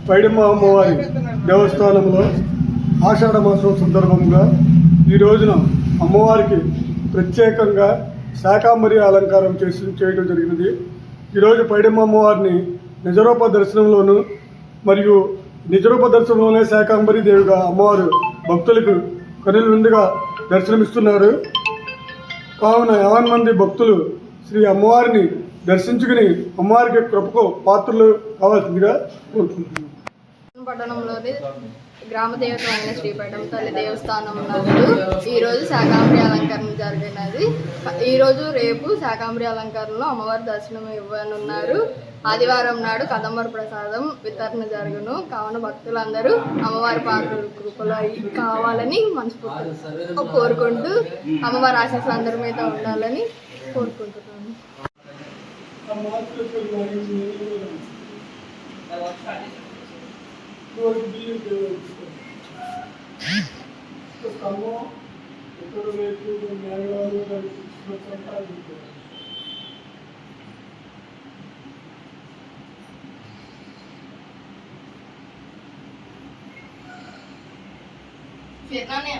పైడమ్మ అమ్మవారి దేవస్థానంలో ఆషాఢ మాసం సందర్భంగా ఈ రోజున అమ్మవారికి ప్రత్యేకంగా శాకాంబరి అలంకారం చేయడం జరిగినది. ఈరోజు పైడమ్మ అమ్మవారిని నిజరూప దర్శనంలోను మరియు నిజరూప దర్శనంలోనే శాకాంబరి దేవిగా అమ్మవారు భక్తులకు కనుల విందుగా దర్శనమిస్తున్నారు. కావున 50 మంది భక్తులు శ్రీ అమ్మవారిని దర్శించుకుని అమ్మవారికి కృపకు పాత్రలు కావాల్సిందిగా కోరుకుంటున్నాను. పట్టణంలోని గ్రామ దేవత అయిన శ్రీపీఠం తల్లి దేవస్థానం నందు ఈరోజు శాకాంబరి అలంకరణ జరిగినది. ఈరోజు రేపు శాకాంబరి అలంకరణలో అమ్మవారి దర్శనం ఇవ్వనున్నారు. ఆదివారం నాడు కదంబర ప్రసాదం వితరణ జరుగును. కావున భక్తులందరూ అమ్మవారి పాత్ర కృపలో కావాలని మనస్ఫూర్తిగా కోరుకుంటూ అమ్మవారి ఆశీస్సులు అందరి మీద ఉండాలని కోరుకుంటున్నాను. Vietnam ya?